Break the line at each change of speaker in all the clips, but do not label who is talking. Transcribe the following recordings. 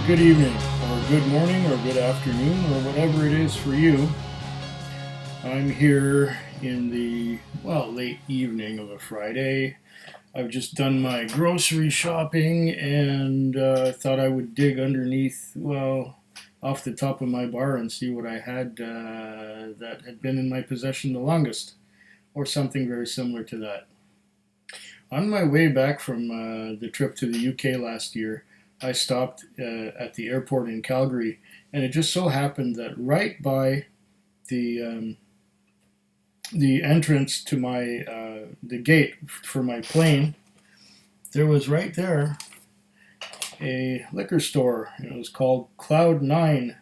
good evening, or good morning, or good afternoon, or whatever it is for you. I'm here in the, late evening of a Friday. I've just done my grocery shopping and thought I would dig underneath, off the top of my bar and see what I had that had been in my possession the longest, or something very similar to that. On my way back from the trip to the UK last year, I stopped at the airport in Calgary, and it just so happened that right by the entrance to my the gate for my plane, there was right there a liquor store. It was called Cloud 9A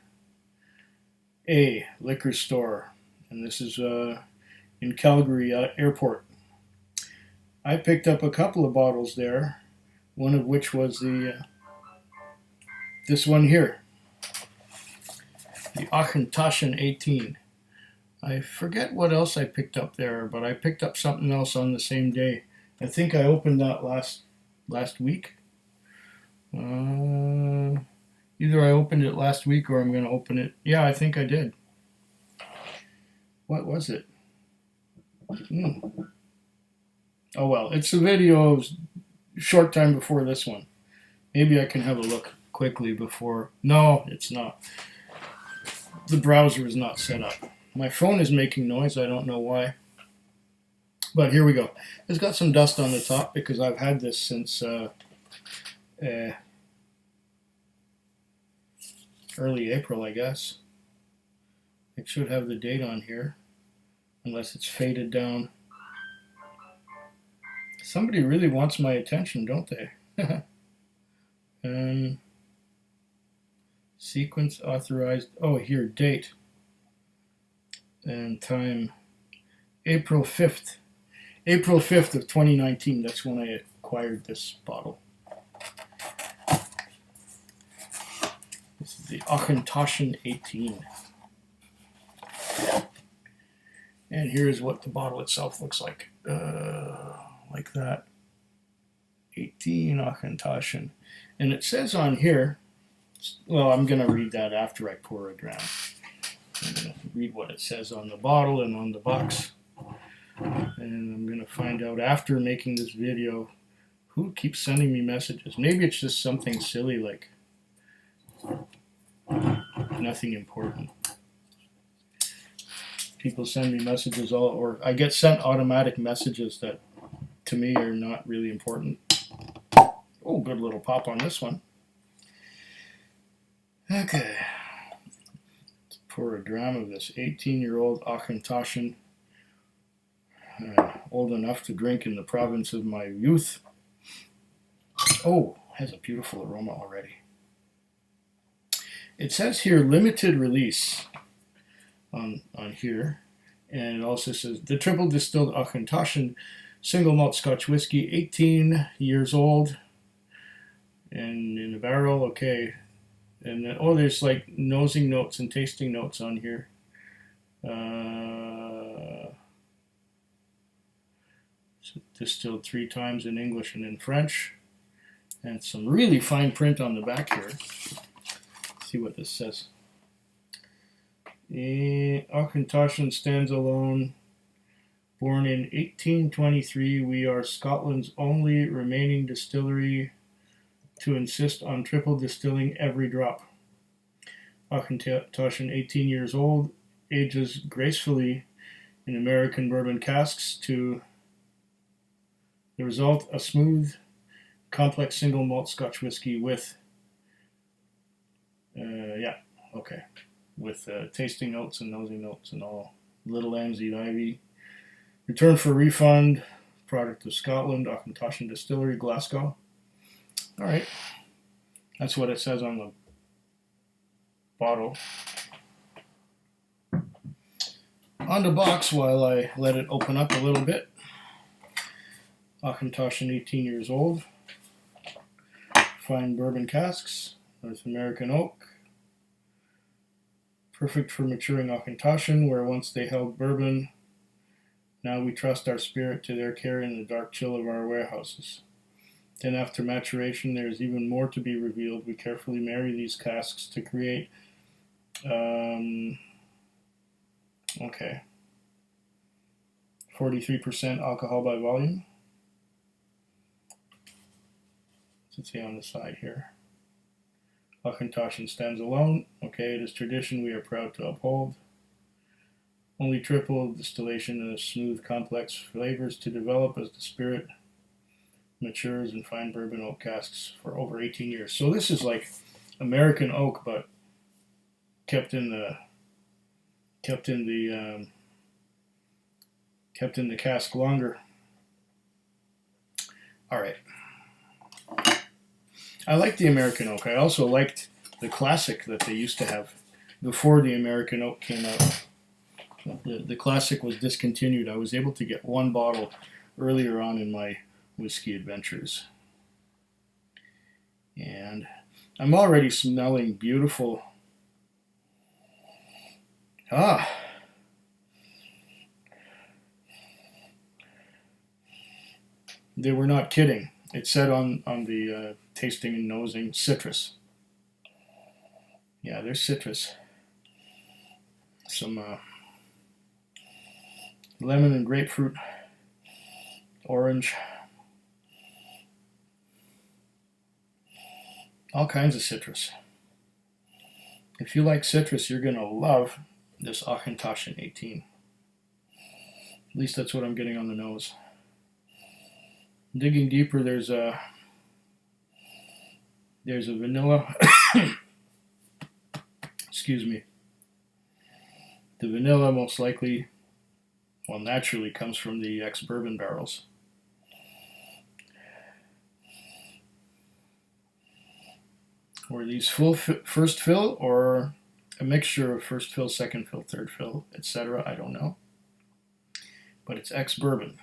Liquor Store, and this is in Calgary Airport. I picked up a couple of bottles there, one of which was this one here, the Auchentoshan 18. I forget what else I picked up there, but I picked up something else on the same day. I think I opened that last week. Either I opened it last week or I'm going to open it. Yeah, I think I did. What was it? Oh well, it's a video short time before this one. Maybe I can have a look quickly before. No, it's not. The browser is not set up. My phone is making noise. I don't know why. But here we go. It's got some dust on the top because I've had this since early April, I guess. It should have the date on here, unless it's faded down. Somebody really wants my attention, don't they? Sequence authorized. Oh, here, date and time. April 5th. April 5th of 2019. That's when I acquired this bottle. This is the Auchentoshan 18. And here's what the bottle itself looks like. Like that. 18 Auchentoshan. And it says on here, well, I'm going to read that after I pour it around. I'm going to read what it says on the bottle and on the box. And I'm going to find out after making this video who keeps sending me messages. Maybe it's just something silly like nothing important. People send me messages or I get sent automatic messages that to me are not really important. Oh, good little pop on this one. Okay. Let's pour a dram of this 18-year-old Auchentoshan. Old enough to drink in the province of my youth. Oh, has a beautiful aroma already. It says here limited release on here. And it also says the triple distilled Auchentoshan single malt Scotch Whisky, 18 years old. And in a barrel, okay. And then, there's like nosing notes and tasting notes on here. Distilled 3 times in English and in French. And some really fine print on the back here. Let's see what this says. Auchentoshan stands alone. Born in 1823, we are Scotland's only remaining distillery to insist on triple distilling every drop. Auchentoshan, 18 years old, ages gracefully in American bourbon casks to the result, a smooth, complex single malt Scotch whiskey with, tasting notes and nosy notes and all. Little Anseed Ivy. Return for refund. Product of Scotland, Auchentoshan Distillery, Glasgow. All right, that's what it says on the bottle. On the box, while I let it open up a little bit. Auchentoshan, 18 years old. Fine bourbon casks, North American oak. Perfect for maturing Auchentoshan, where once they held bourbon, now we trust our spirit to their care in the dark chill of our warehouses. Then after maturation, there's even more to be revealed. We carefully marry these casks to create, okay, 43% alcohol by volume. Let's see on the side here. Auchentoshan stands alone. Okay, it is tradition we are proud to uphold. Only triple distillation and smooth, complex flavors to develop as the spirit matures in fine bourbon oak casks for over 18 years. So this is like American oak, but kept in the cask longer. All right. I like the American oak. I also liked the classic that they used to have before the American oak came out. The classic was discontinued. I was able to get one bottle earlier on in my whiskey adventures. And I'm already smelling beautiful. They were not kidding. It said on the tasting and nosing, citrus. Yeah, there's citrus. Some lemon and grapefruit, orange, all kinds of citrus. If you like citrus, you're going to love this Auchentoshan 18. At least that's what I'm getting on the nose. Digging deeper, there's a vanilla. Excuse me. The vanilla most likely, well, naturally comes from the ex-bourbon barrels. Were these full first fill or a mixture of first fill, second fill, third fill, etc.? I don't know. But it's ex-bourbon.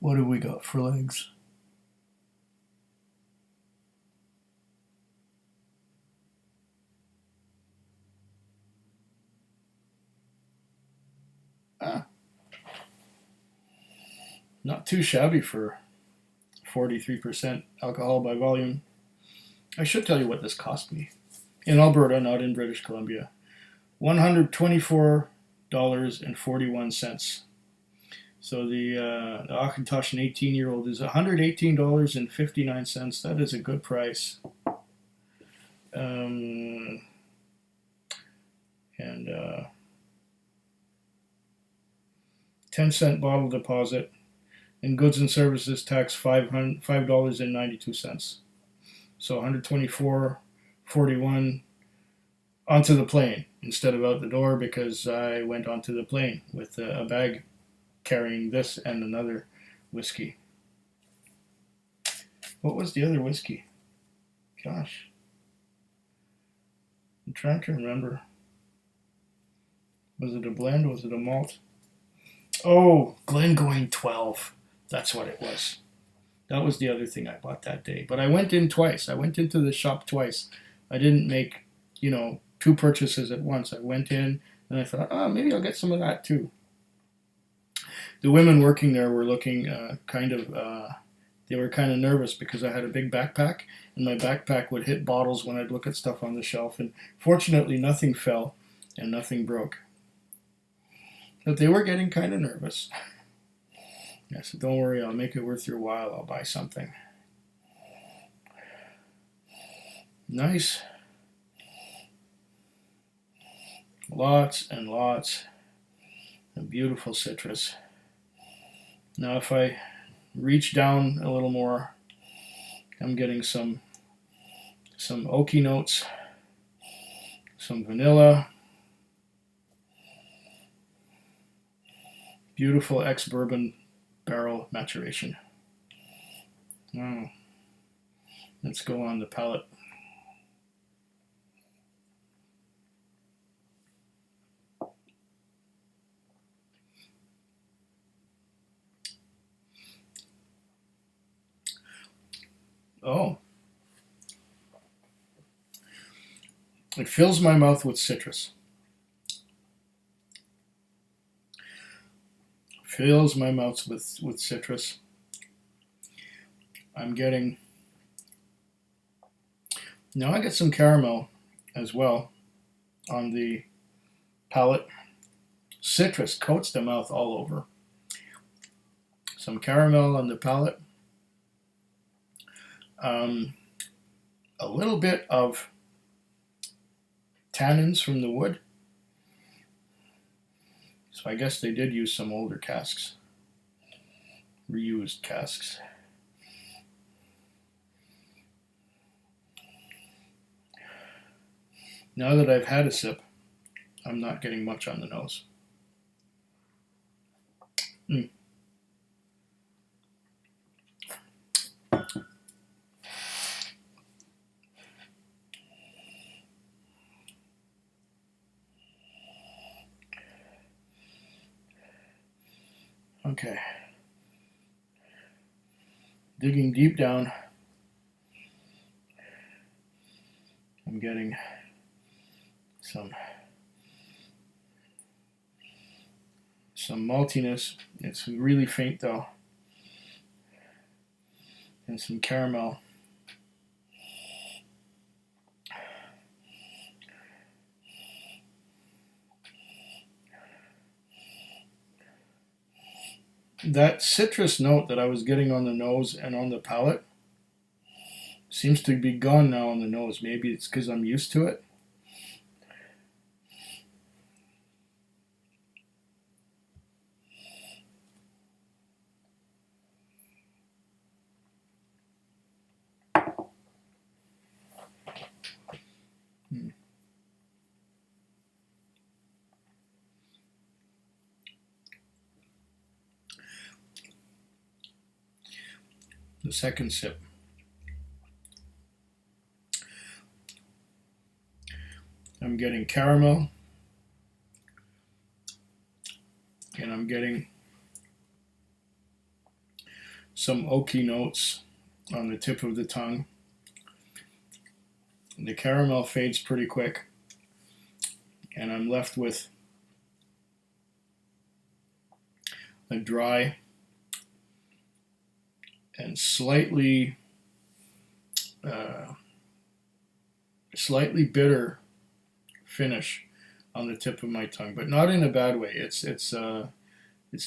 What do we got for legs? Not too shabby for 43% alcohol by volume. I should tell you what this cost me. In Alberta, not in British Columbia. $124.41. So the Auchentoshan 18-year-old is $118.59. That is a good price. And 10-cent bottle deposit, and goods and services tax $5.92. So $124.41 onto the plane instead of out the door, because I went onto the plane with a bag carrying this and another whiskey. What was the other whiskey? Gosh. I'm trying to remember. Was it a blend? Was it a malt? Oh, Glengoyne 12. That's what it was. That was the other thing I bought that day. But I went in twice. I went into the shop twice. I didn't make, two purchases at once. I went in and I thought, maybe I'll get some of that too. The women working there were looking they were kind of nervous because I had a big backpack, and my backpack would hit bottles when I'd look at stuff on the shelf. And fortunately, nothing fell and nothing broke. But they were getting kind of nervous. I said, don't worry, I'll make it worth your while. I'll buy something. Nice. Lots and lots of beautiful citrus. Now if I reach down a little more, I'm getting some oaky notes, some vanilla, beautiful ex-bourbon barrel maturation. Let's go on the palate. Oh, it fills my mouth with citrus. Fills my mouth with citrus. I'm getting, now I get some caramel as well on the palate. Citrus coats the mouth all over. Some caramel on the palate. A little bit of tannins from the wood. So I guess they did use some older casks, reused casks. Now that I've had a sip, I'm not getting much on the nose. Okay. Digging deep down, I'm getting some maltiness. It's really faint though, and some caramel. That citrus note that I was getting on the nose and on the palate seems to be gone now on the nose. Maybe it's because I'm used to it. The second sip. I'm getting caramel, and I'm getting some oaky notes on the tip of the tongue. The caramel fades pretty quick, and I'm left with a dry and slightly bitter finish on the tip of my tongue, but not in a bad way. It's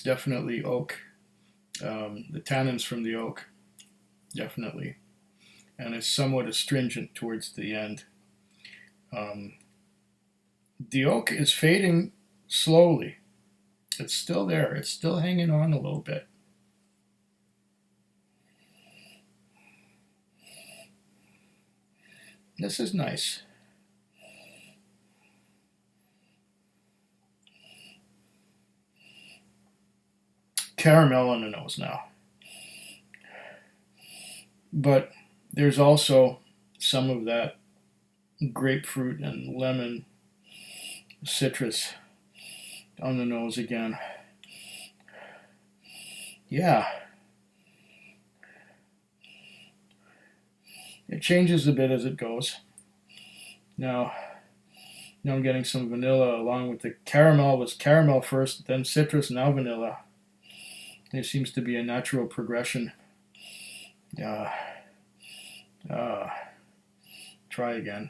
definitely oak. The tannins from the oak, definitely, and it's somewhat astringent towards the end. The oak is fading slowly. It's still there. It's still hanging on a little bit. This is nice. Caramel on the nose now. But there's also some of that grapefruit and lemon citrus on the nose again. Yeah. It changes a bit as it goes. Now I'm getting some vanilla along with the caramel. It was caramel first, then citrus, now vanilla. There seems to be a natural progression. Try again.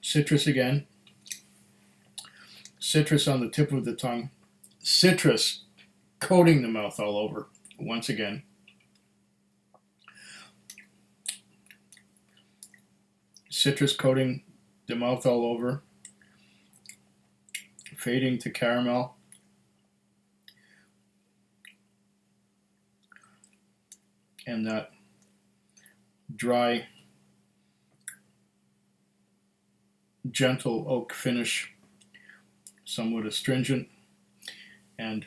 Citrus again. Citrus on the tip of the tongue. Citrus coating the mouth all over once again. Citrus coating the mouth all over. Fading to caramel. And that dry, gentle oak finish, somewhat astringent, and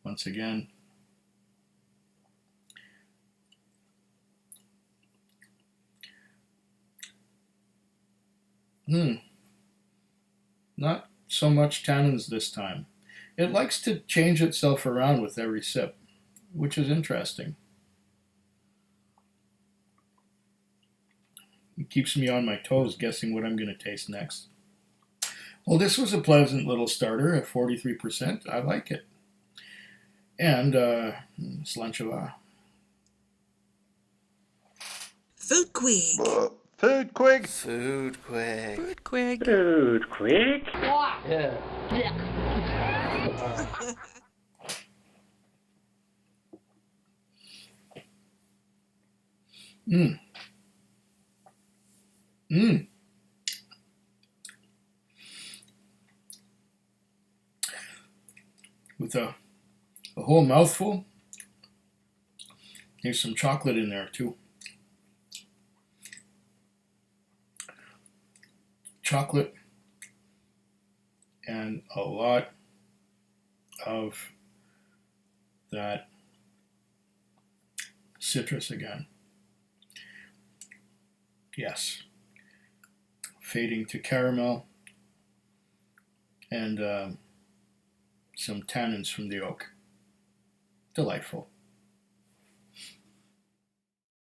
once again, not so much tannins this time. it likes to change itself around with every sip, which is interesting. It keeps me on my toes guessing what I'm going to taste next. Well, this was a pleasant little starter at 43%. I like it. And Slanchava.
Foodquig.
Foodquig.
Foodquig.
Foodquig.
Foodquig.
Yeah.
Mmm. Mmm. With a whole mouthful. There's some chocolate in there too. Chocolate and a lot of that citrus again. Yes. Fading to caramel and some tannins from the oak. Delightful.